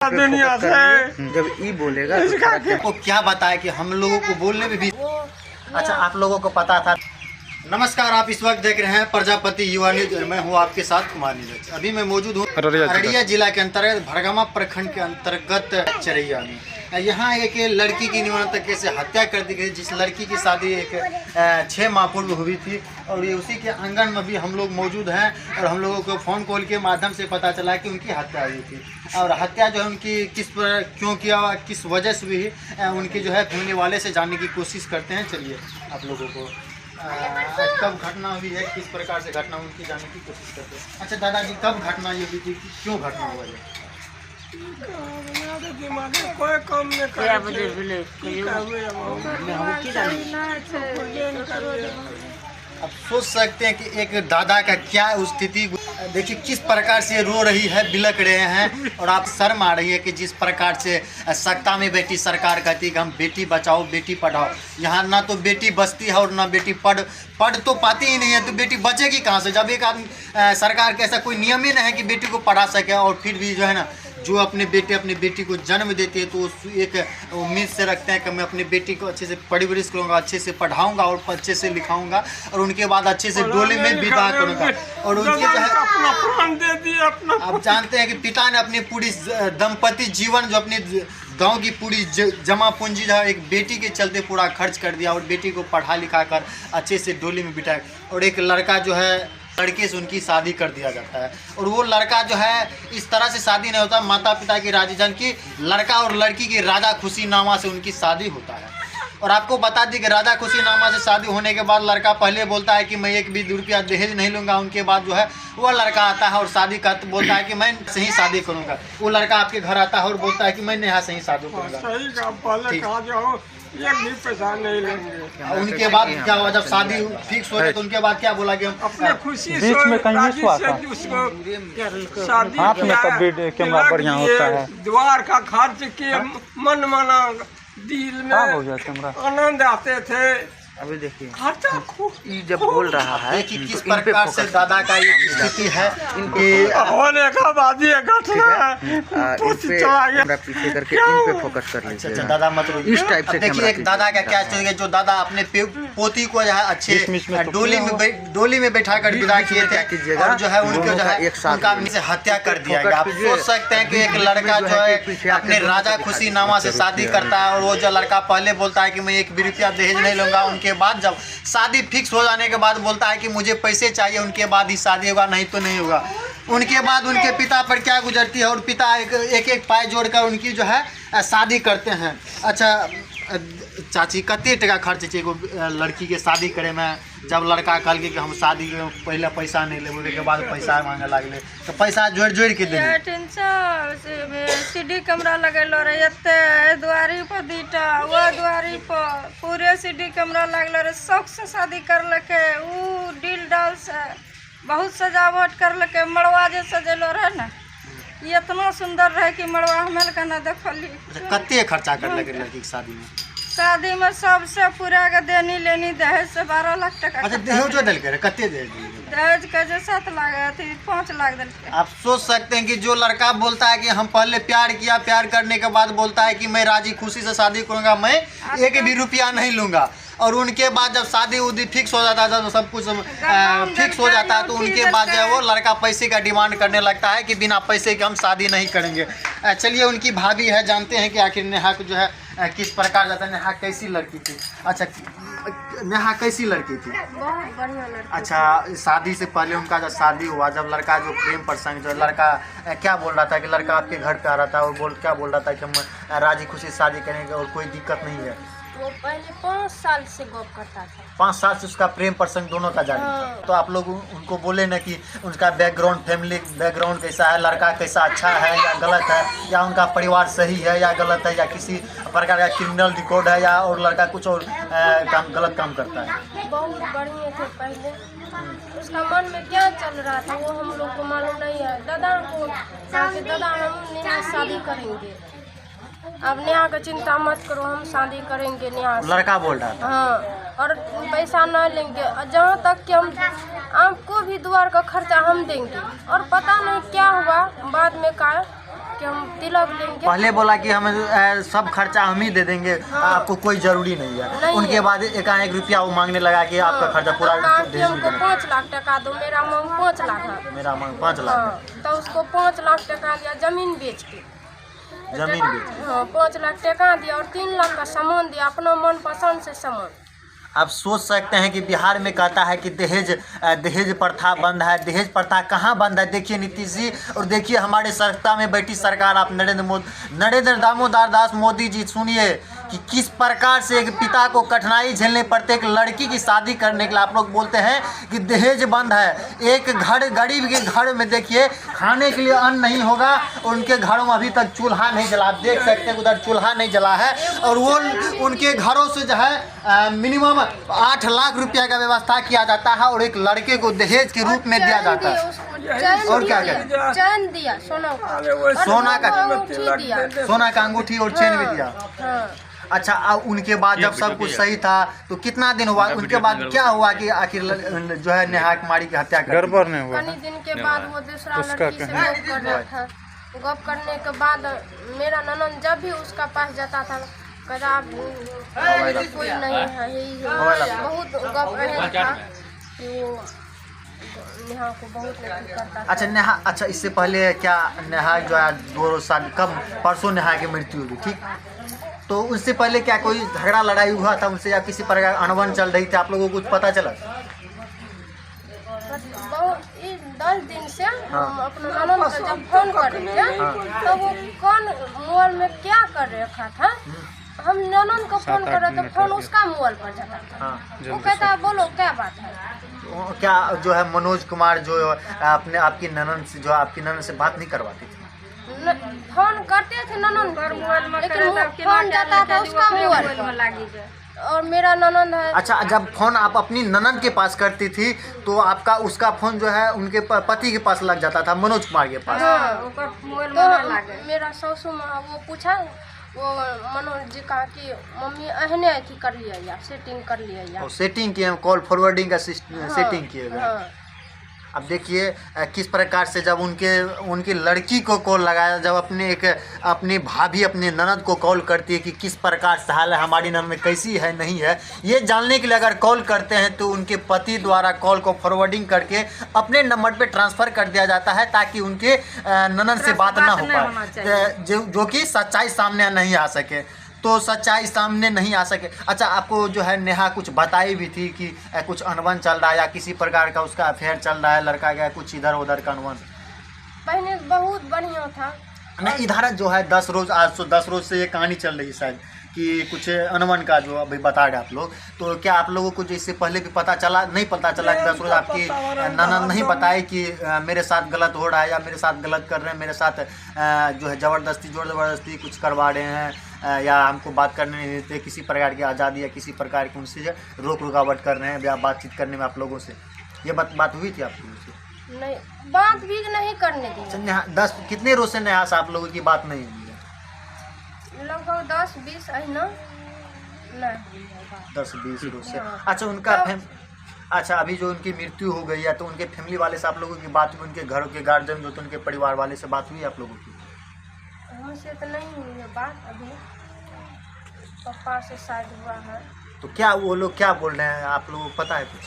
दुनिया से जब ई बोलेगा तो क्या बताए कि हम लोगों को बोलने में भी अच्छा आप लोगों को पता था। नमस्कार, आप इस वक्त देख रहे हैं प्रजापति युवा न्यूज। मैं हूं आपके साथ कुमार नीरज। अभी मैं मौजूद हूं अररिया जिला के अंतर्गत भड़गामा प्रखंड के अंतर्गत चरैया में। यहाँ एक लड़की की निमंत्रण से हत्या कर दी गई, जिस लड़की की शादी एक 6 माह पूर्व हुई थी और ये उसी के आंगन में भी हम लोग मौजूद हैं और हम लोगों को फ़ोन कॉल के माध्यम से पता चला कि उनकी हत्या हुई थी। और हत्या जो है उनकी किस पर क्यों किया हुआ, किस वजह से हुई, उनके जो है फैमिली वाले से जानने की कोशिश करते हैं। चलिए आप लोगों को कब घटना हुई है, किस प्रकार से घटना उनकी जानने की कोशिश करते हैं। अच्छा दादाजी, कब घटना ये हुई थी, क्यों घटना हुआ है? कोई काम नहीं अब सोच सकते हैं कि एक दादा का क्या स्थिति। देखिए किस प्रकार से रो रही है, बिलक रहे हैं और आप शर्म आ रही है कि जिस प्रकार से सत्ता में बैठी सरकार कहती है कि हम बेटी बचाओ बेटी पढ़ाओ। यहाँ ना तो बेटी बचती है और ना बेटी पढ़ तो पाती ही नहीं है, तो बेटी बचेगी कहाँ से? जब एक आदमी सरकार का ऐसा कोई नियम ही नहीं है कि बेटी को पढ़ा सके, और फिर भी जो है ना जो अपने बेटी को जन्म देती है तो एक उम्मीद से रखते हैं कि मैं अपनी बेटी को अच्छे से परवरिश करूँगा, अच्छे से पढ़ाऊँगा और अच्छे से लिखाऊँगा और उनके बाद अच्छे से डोले में विवाह करूँगा। और उनके जो है अपना प्राण दे दिया अपना। आप जानते हैं कि पिता ने अपनी पूरी दंपति जीवन जो अपने गांव की पूरी जमा पूंजी जो है एक बेटी के चलते पूरा खर्च कर दिया और बेटी को पढ़ा लिखा कर अच्छे से डोली में बिठाया। और एक लड़का जो है लड़के से उनकी शादी कर दिया जाता है और वो लड़का जो है इस तरह से शादी नहीं होता, माता पिता की राजी जान की लड़का और लड़की की राजा खुशी नामा से उनकी शादी होता है। और आपको बता दी कि राजा खुशी नामा से शादी होने के बाद लड़का पहले बोलता है कि मैं 1 भी रुपया दहेज नहीं लूँगा। उनके बाद जो है वो लड़का आता है और शादी का बोलता है कि मैं सही शादी करूँगा। वो लड़का आपके घर आता है और बोलता है कि मैं यहाँ सही शादी करूँगा। सही का पहले कहा जाओ, 1 भी पैसा नहीं लेंगे। उनके बाद क्या हुआ, जब शादी फिक्स हो गई तो उनके बाद क्या बोला कि हम अपने खुशी बीच में कहीं से उसको शादी कैमरा बढ़िया होता है। द्वार का खर्च किए, मन माना दिल में आनंद आते थे। अभी देखिए खर्चा खूब जब बोल रहा है कि किस प्रकार से दादा का ये स्थिति है कि होने का बाद ये घटना पीछे करके इन पे फोकस कर लीजिए। अच्छा दादा मतलब इस टाइप से देखिए एक दादा का क्या स्थिति है। जो दादा अपने पोती को जो है अच्छे डोली में बैठा कर विदा किए थे और जो है उनको जो है उनका से हत्या कर दिया गया। आप सोच सकते हैं कि एक लड़का जो है अपने राजा खुशी नामा से शादी करता है और वो जो लड़का पहले बोलता है कि मैं 1 भी रुपया दहेज नहीं लूँगा। उनके बाद जब शादी फिक्स हो जाने के बाद बोलता है कि मुझे पैसे चाहिए, उनके बाद ही शादी होगा, नहीं तो नहीं होगा। उनके बाद उनके पिता पर क्या गुजरती है और पिता एक पाई जोड़कर उनकी जो है शादी करते हैं। अच्छा चाची, कते टका खर्च चाहिए लड़की के शादी करे में? जब लड़का कहल कि हम शादी पहले पैसा नहीं लेबे के बाद पैसा मांगे लगले तो पैसा जोड़ के दे। सीडी कैमरा लगेलो रे, एते द्वारी पर 2टा, वो द्वारी पर पूरे सीडी कैमरा लगलो रे। शौक से शादी करलके, ऊ डील डाल से बहुत सजावट करलके। मड़वा जे सजेलो रहे ना, ये इतना सुंदर रहे कि मड़वा हमें का ना देखली। कते खर्चा करलके लड़की की शादी में? शादी में सबसे पूरा के देनी लेनी दहेज से 12 लाख टका। अच्छा दहेज जो दिलके कते दहेज का जो 7 लाख थी, 5 लाख दिलके। आप सोच सकते हैं कि जो लड़का बोलता है कि हम पहले प्यार किया, प्यार करने के बाद बोलता है कि मैं राजी खुशी से शादी करूंगा, मैं 1 भी रुपया नहीं लूंगा। और उनके बाद जब शादी उदी फिक्स हो जाता है, जब सब कुछ फिक्स हो जाता है तो उनके बाद जो है वो लड़का पैसे का डिमांड करने लगता है कि बिना पैसे के हम शादी नहीं करेंगे। चलिए उनकी भाभी है, जानते हैं कि आखिर नेहा को जो है किस प्रकार जाता है। नेहा कैसी लड़की थी? अच्छा नेहा कैसी लड़की थी? बहुत बढ़िया लड़की। अच्छा शादी से पहले उनका जब शादी हुआ, जब लड़का जो प्रेम प्रसंग जो लड़का क्या बोल रहा था कि लड़का आपके घर पे आ रहा था और क्या बोल रहा था कि हम राजी खुशी शादी करेंगे और कोई दिक्कत नहीं है। वो पहले 5 साल से गप करता था। 5 साल से उसका प्रेम प्रसंग दोनों का जारी था। तो आप लोग उनको बोले ना कि उनका बैकग्राउंड, फैमिली बैकग्राउंड कैसा है, लड़का कैसा अच्छा है या गलत है, या उनका परिवार सही है या गलत है, या किसी प्रकार का क्रिमिनल रिकॉर्ड है, या और लड़का कुछ और गलत काम करता है? बहुत बढ़िया थे पहले, उसका मन में क्या चल रहा था वो हम लोग को मालूम नहीं है। दादा को दादा हम शादी करेंगे, अब नेहा का चिंता मत करो, हम शादी करेंगे नेहा से। लड़का बोल रहा था। हाँ, और पैसा न लेंगे, जहाँ तक कि हम आपको भी द्वार का खर्चा हम देंगे। और पता नहीं क्या हुआ बाद में का कि हम तिलक लेंगे। पहले बोला कि हम सब खर्चा हम ही दे देंगे, आपको कोई जरूरी नहीं है। नहीं उनके है। बाद 1 रुपया वो मांगने लगा कि आपका खर्चा पूरा कि हमको 5 लाख टका दो, मेरा मांग 5 लाख है। मेरा मांग 5 लाख हाँ, तो उसको 5 लाख टका दिया जमीन बेच के। जमीन बेच। हाँ, 5 लाख टका दिया और 3 लाख का सामान दिया, अपना मन पसंद से सामान। आप सोच सकते हैं कि बिहार में कहता है कि दहेज प्रथा बंद है। दहेज प्रथा कहाँ बंद है? देखिए नीतीश जी और देखिए हमारे सत्ता में बैठी सरकार, आप नरेंद्र दामोदर दास मोदी जी, सुनिए कि किस प्रकार से एक पिता को कठिनाई झेलने पड़ते एक लड़की की शादी करने के लिए। आप लोग बोलते हैं कि दहेज बंद है। एक घर गरीब के घर में देखिए खाने के लिए अन्न नहीं होगा, उनके घरों में अभी तक चूल्हा नहीं जला। आप देख सकते हैं उधर चूल्हा नहीं जला है और वो उनके घरों से जो है मिनिमम 8 लाख रुपया का व्यवस्था किया जाता है और एक लड़के को दहेज के रूप में दिया जाता है। और क्या क्या? चैन दिया, सोना का अंगूठी दिया, सोना का अंगूठी और चेन भी दिया। हाँ। अच्छा, अब उनके बाद जब सब कुछ सही था तो कितना दिन हुआ? उनके बाद क्या हुआ कि आखिर जो है नेहा कुमारी की हत्या कर गड़बड़ नहीं हुआ? कई दिन के बाद वो दूसरा लड़की से गप कर रहा था। गप करने के बाद मेरा ननद जब भी उसका पास जाता था कहता कोई नहीं है, यही बहुत गप रहे था कि वो नेहा को बहुत नहीं करता था। अच्छा नेहा, अच्छा इससे पहले क्या नेहा जो है 2 साल कब परसों नेहा की मृत्यु हुई, ठीक? तो उससे पहले क्या कोई झगड़ा लड़ाई हुआ था उनसे या किसी प्रकार अनबन चल रही थी? आप लोगों को कुछ पता चला? बहुत 10 दिन से हम अपना ननद को जब फोन कर रहे थे तो वो कौन मोबाइल में क्या कर रखा था, हम ननद को फोन कर रहे थे, फोन उसका मोबाइल पर जाता था। वो कहता बोलो क्या बात है? क्या जो है मनोज कुमार जो आपकी ननद से बात नहीं करवाती थी? फोन करते थे ननद पर मोबाइल में, लेकिन फोन जाता था उसका मोबाइल में लगी और मेरा ननद है। अच्छा, जब फोन आप अपनी ननद के पास करती थी तो आपका उसका फोन जो है उनके पति के पास लग जाता था, मनोज कुमार के पास? हाँ, तो मेरा ससुर माँ वो पूछा, वो मनोज जी कहा कि मम्मी अहने अथी कर लिया या सेटिंग कर लिया या सेटिंग किए, कॉल फॉरवर्डिंग का सेटिंग किए गए। हाँ। अब देखिए किस प्रकार से जब उनकी लड़की को कॉल लगाया, जब अपनी भाभी अपने ननद को कॉल करती है कि किस प्रकार से हाल है, हमारी ननद कैसी है नहीं है, ये जानने के लिए अगर कॉल करते हैं तो उनके पति द्वारा कॉल को फॉरवर्डिंग करके अपने नंबर पे ट्रांसफ़र कर दिया जाता है ताकि उनके ननद से बात ना हो पाए, जो कि सच्चाई सामने नहीं आ सके। तो सच्चाई सामने नहीं आ सके। अच्छा, आपको जो है नेहा कुछ बताई भी थी कि कुछ अनबन चल रहा है या किसी प्रकार का उसका अफेयर चल रहा है लड़का का, कुछ इधर उधर का अनबन? पहले बहुत बढ़िया था। नहीं, इधर जो है 10 रोज, आज तो 10 रोज से ये कहानी चल रही शायद कि कुछ अनबन का जो अभी बता रहे आप लोग। तो क्या आप लोगों को इससे पहले भी पता चला? नहीं पता चला कि 10 रोज आपकी ननद नहीं बताई कि मेरे साथ गलत हो रहा है या मेरे साथ गलत कर रहे हैं, मेरे साथ जो है ज़बरदस्ती कुछ करवा रहे हैं या हमको बात करने नहीं देते, किसी प्रकार की आज़ादी या किसी प्रकार की उनसे रोक रुकावट कर रहे हैं या बातचीत करने में आप लोगों से? ये बात हुई थी आप लोगों से? नहीं, बात भी नहीं करने दी। कितने रोज से नेहा से आप लोगों की बात नहीं हुई है? लगभग 10-20 महीना। 10-20 रोज से। अच्छा, उनका अच्छा, अभी जो उनकी मृत्यु हो गई है तो उनके फैमिली वाले से आप लोगों की बात हुई? उनके घरों के गार्जियन जो थे उनके परिवार वाले से बात हुई आप लोगों की? हमसे तो नहीं हुई है बात, अभी पापा से शायद हुआ है। तो क्या वो लोग क्या बोल रहे हैं आप लोगों को पता है कुछ?